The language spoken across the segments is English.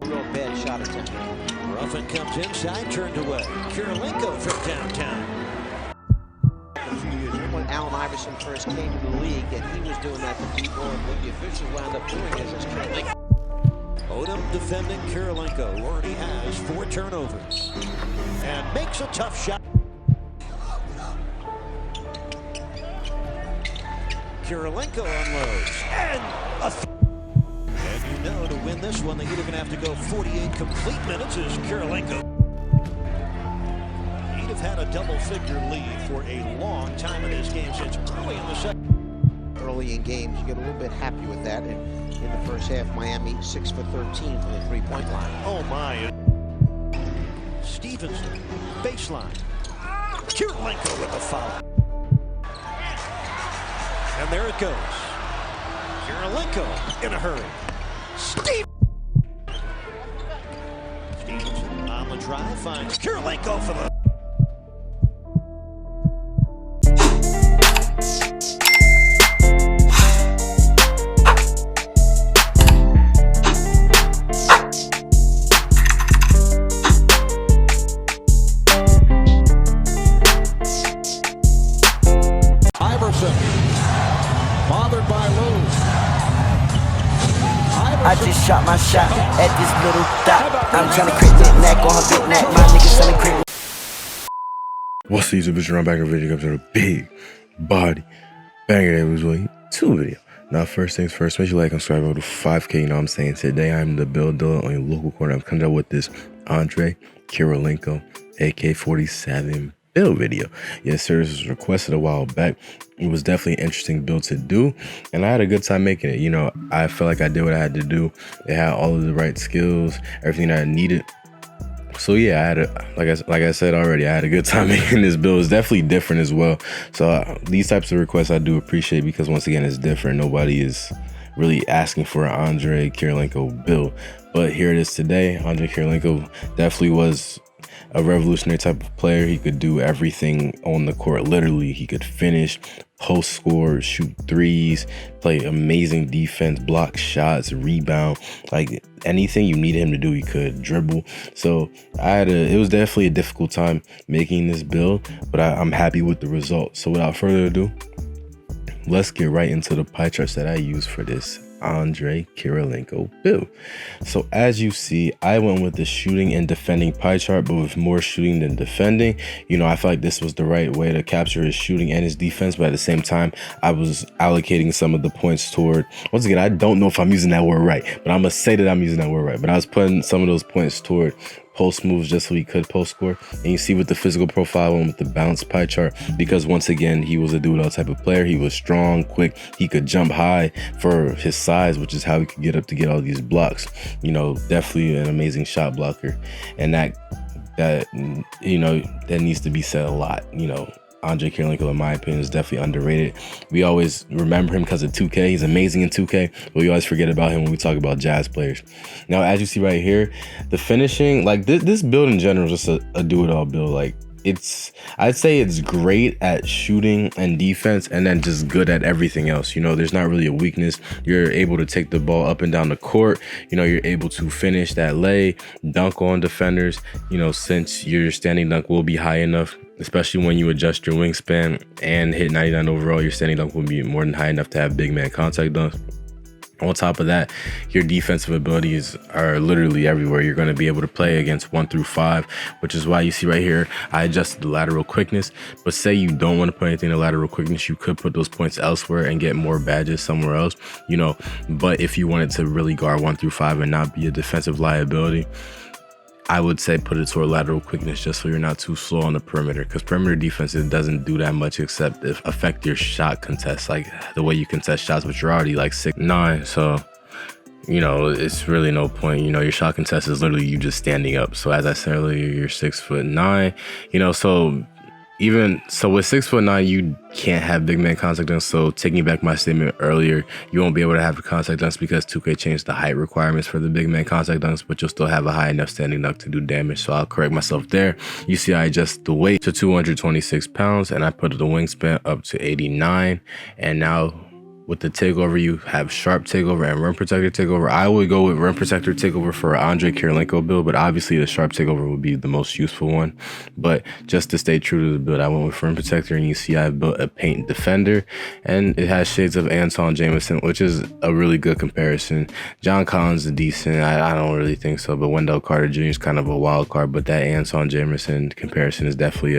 real bad shot attempt. Ruffin comes inside, turned away. Kirilenko from downtown. A few years ago, when Allen Iverson first came to the league, and he was doing that to people, and what the officials wound up doing is Kirilenko. Odom defending Kirilenko, who already has 4 turnovers. And makes a tough shot. Kirilenko unloads. And you know, to win this one, they're either going to have to go 48 complete minutes as Kirilenko. He'd have had a double-figure lead for a long time in this game since early in the second. Early in games, you get a little bit happy with that. And in the first half, Miami 6 for 13 from the three-point line. Oh my. Stevenson, baseline. Kirilenko with the foul. And there it goes. Kirilenko in a hurry. Stevenson on the drive finds Kirilenko for the. Bothered by lows. I just shot my shot at this little dot. I'm trying to crit that neck on her big neck. My niggas selling crit. What's the YouTube? I'm back in a video. Comes to a big body banger that was like 2 video. Now, first things first, make sure you like and subscribe over to 5K. You know what I'm saying? Today, I'm the build dealer on your local corner. I'm coming out with this Andrei Kirilenko AK-47 build video. Yes, sir. This was requested a while back. It was definitely an interesting build to do, and I had a good time making it. You know, I felt like I did what I had to do. It had all of the right skills, everything that I needed. So yeah, I had a like I said already, I had a good time making this build. It's definitely different as well. So these types of requests I do appreciate, because once again, it's different. Nobody is really asking for an Andrei Kirilenko build, but here it is today. Andrei Kirilenko definitely was a revolutionary type of player. He could do everything on the court. Literally, he could finish, post score, shoot threes, play amazing defense, block shots, rebound, like anything you need him to do, he could dribble. So it was definitely a difficult time making this build, but I'm happy with the result. So without further ado, let's get right into the pie charts that I use for this Andrei Kirilenko build. So as you see, I went with the shooting and defending pie chart, but with more shooting than defending. You know, I felt like this was the right way to capture his shooting and his defense, but at the same time, I was allocating some of the points toward, once again, I don't know if I'm using that word right, but I'm gonna say that I'm using that word right, but I was putting some of those points toward post moves just so he could post score. And you see with the physical profile and with the bounce pie chart, because once again, he was a do-it-all type of player. He was strong, quick, he could jump high for his size, which is how he could get up to get all these blocks. You know, definitely an amazing shot blocker, and that you know, that needs to be said a lot. You know, Andrei Kirilenko, in my opinion, is definitely underrated. We always remember him because of 2K. He's amazing in 2K, but we always forget about him when we talk about Jazz players. Now, as you see right here, the finishing, like this build in general is just a do-it-all build. Like, I'd say it's great at shooting and defense, and then just good at everything else. You know, there's not really a weakness. You're able to take the ball up and down the court. You know, you're able to finish that lay, dunk on defenders. You know, since your standing dunk will be high enough, especially when you adjust your wingspan and hit 99 overall, your standing dunk will be more than high enough to have big man contact dunks. On top of that, your defensive abilities are literally everywhere. You're going to be able to play against 1 through 5, which is why you see right here, I adjusted the lateral quickness. But say you don't want to put anything in lateral quickness, you could put those points elsewhere and get more badges somewhere else, you know. But if you wanted to really guard 1 through 5 and not be a defensive liability, I would say put it toward lateral quickness, just so you're not too slow on the perimeter, because perimeter defense, it doesn't do that much except affect your shot contest, like the way you contest shots, which you're already like 6'9", so you know, it's really no point. You know, your shot contest is literally you just standing up. So as I said earlier, you're 6'9", you know, so even so with 6'9", you can't have big man contact dunks. So taking back my statement earlier, you won't be able to have contact dunks because 2K changed the height requirements for the big man contact dunks, but you'll still have a high enough standing dunk to do damage. So I'll correct myself there. You see, I adjust the weight to 226 pounds and I put the wingspan up to 89. And now with the takeover, you have sharp takeover and rim protector takeover. I would go with rim protector takeover for Andrei Kirilenko build, but obviously the sharp takeover would be the most useful one. But just to stay true to the build, I went with rim protector, and you see I built a paint defender, and it has shades of Antawn Jamison, which is a really good comparison. John Collins is decent. I don't really think so, but Wendell Carter Jr. is kind of a wild card, but that Antawn Jamison comparison is definitely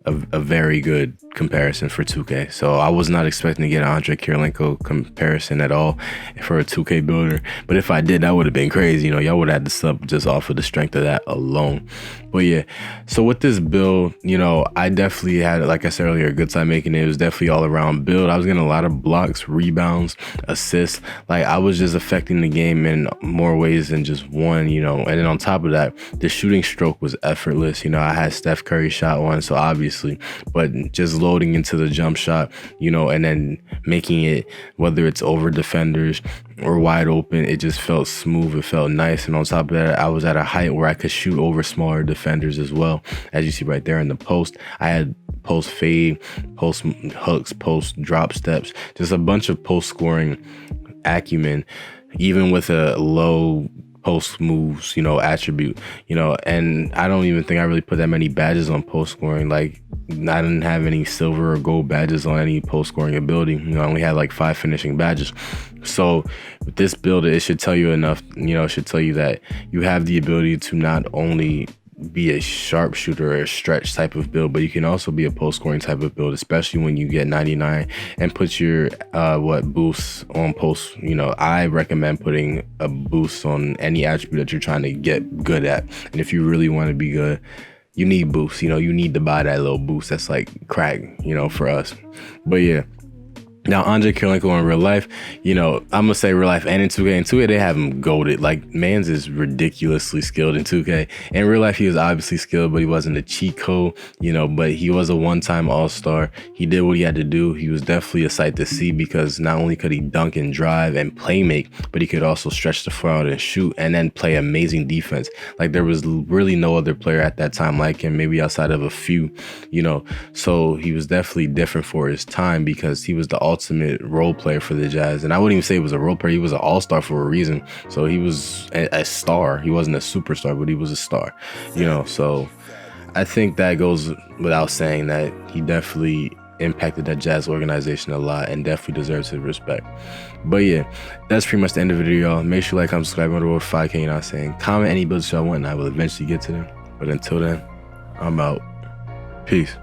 a very good comparison for 2K. So I was not expecting to get an Andrei Kirilenko comparison at all for a 2K builder, but if I did, that would have been crazy. You know, y'all would have had to sub just off of the strength of that alone. But yeah, so with this build, you know, I definitely had, like I said earlier, a good time making it. It was definitely all around build. I was getting a lot of blocks, rebounds, assists. Like, I was just affecting the game in more ways than just one, you know. And then on top of that, the shooting stroke was effortless. You know, I had Steph Curry shot one, so obviously, but just loading into the jump shot, you know, and then making it, whether it's over defenders or wide open, it just felt smooth. It felt nice. And on top of that, I was at a height where I could shoot over smaller defenders as well. As you see right there in the post, I had post fade, post hooks, post drop steps, just a bunch of post scoring acumen, even with a low post moves, you know, attribute, you know. And I don't even think I really put that many badges on post scoring. Like, I didn't have any silver or gold badges on any post scoring ability. You know, I only had like 5 finishing badges. So with this build, it should tell you enough, you know, it should tell you that you have the ability to not only be a sharpshooter or a stretch type of build, but you can also be a post scoring type of build, especially when you get 99 and put your boosts on post. You know, I recommend putting a boost on any attribute that you're trying to get good at. And if you really want to be good, you need boosts. You know, you need to buy that little boost. That's like crack, you know, for us. But yeah. Now, Andrei Kirilenko in real life, you know, I'm going to say real life and in 2K. In 2K, they have him goated. Like, mans is ridiculously skilled in 2K. In real life, he was obviously skilled, but he wasn't a cheat code, you know, but he was a one-time all-star. He did what he had to do. He was definitely a sight to see because not only could he dunk and drive and play make, but he could also stretch the floor out and shoot and then play amazing defense. Like, there was really no other player at that time like him, maybe outside of a few, you know. So he was definitely different for his time because he was the ultimate role player for the Jazz. And I wouldn't even say he was a role player, he was an all-star for a reason. So he was a star. He wasn't a superstar, but he was a star, you know. So I think that goes without saying that he definitely impacted that Jazz organization a lot and definitely deserves his respect. But yeah, that's pretty much the end of the video, y'all. Make sure you like, comment, subscribe on the road to 5K, you know what I'm saying. Comment any builds y'all want and I will eventually get to them. But until then, I'm out. Peace.